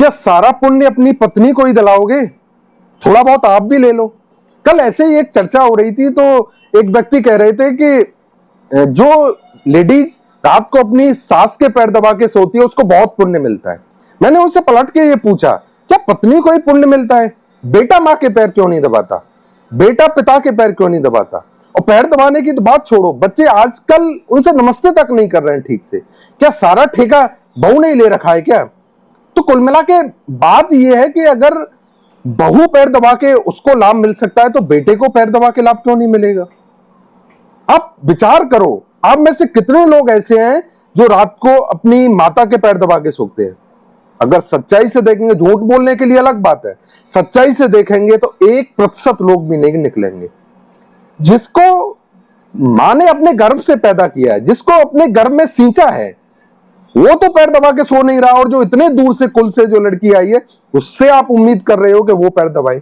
क्या सारा पुण्य अपनी पत्नी को ही दिलाओगे? थोड़ा बहुत आप भी ले लो। कल ऐसे ही एक चर्चा हो रही थी, तो एक व्यक्ति कह रहे थे कि जो लेडीज रात को अपनी सास के पैर दबा के सोती है उसको बहुत पुण्य मिलता है। मैंने उनसे पलट के ये पूछा, क्या पत्नी को ही पुण्य मिलता है? बेटा मां के पैर क्यों नहीं दबाता? बेटा पिता के पैर क्यों नहीं दबाता? और पैर दबाने की तो बात छोड़ो, बच्चे आजकल उनसे नमस्ते तक नहीं कर रहे हैं ठीक से। क्या सारा ठेका बहू ने ही ले रखा है क्या? तो कुल मिला के बात यह है कि अगर बहू पैर दबा के उसको लाभ मिल सकता है तो बेटे को पैर दबा के लाभ क्यों नहीं मिलेगा? आप विचार करो, आप में से कितने लोग ऐसे हैं जो रात को अपनी माता के पैर दबा के सोते हैं? अगर सच्चाई से देखेंगे, झूठ बोलने के लिए अलग बात है, सच्चाई से देखेंगे तो 1% लोग भी नहीं निकलेंगे। जिसको मां ने अपने गर्भ से पैदा किया है, जिसको अपने गर्भ में सींचा है, वो तो पैर दबा के सो नहीं रहा, और जो इतने दूर से कुल से जो लड़की आई है उससे आप उम्मीद कर रहे हो कि वो पैर दबाए।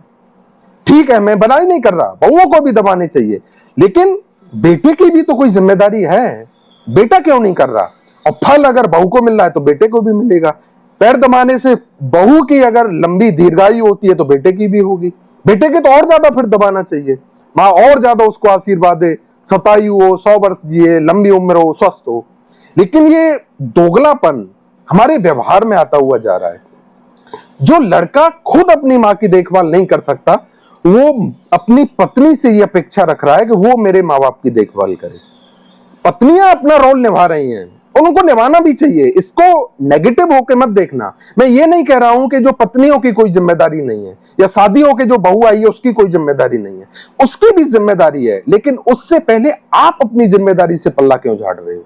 ठीक है, मैं बनाई नहीं कर रहा, बहुओं को भी दबाने चाहिए, लेकिन बेटे की भी तो कोई जिम्मेदारी है। बेटा क्यों नहीं कर रहा? और फल अगर बहू को मिल रहा है तो बेटे को भी मिलेगा। पैर दबाने से बहू की अगर लंबी दीर्घायु होती है तो बेटे की भी होगी। बेटे के तो और ज्यादा फिर दबाना चाहिए, मां और ज्यादा उसको आशीर्वाद दे, शतायु हो, 100 वर्ष जिए, लंबी उम्र हो, स्वस्थ हो। लेकिन ये दोगलापन हमारे व्यवहार में आता हुआ जा रहा है। जो लड़का खुद अपनी मां की देखभाल नहीं कर सकता, वो अपनी पत्नी से ये अपेक्षा रख रहा है कि वो मेरे माँ बाप की देखभाल करे। पत्नियां अपना रोल निभा रही हैं, उनको निभाना भी चाहिए, इसको नेगेटिव होकर मत देखना। मैं ये नहीं कह रहा हूं कि जो पत्नियों की कोई जिम्मेदारी नहीं है, या शादी होकर जो बहू आई है उसकी कोई जिम्मेदारी नहीं है, उसकी भी जिम्मेदारी है, लेकिन उससे पहले आप अपनी जिम्मेदारी से पल्ला क्यों झाड़ रहे हो?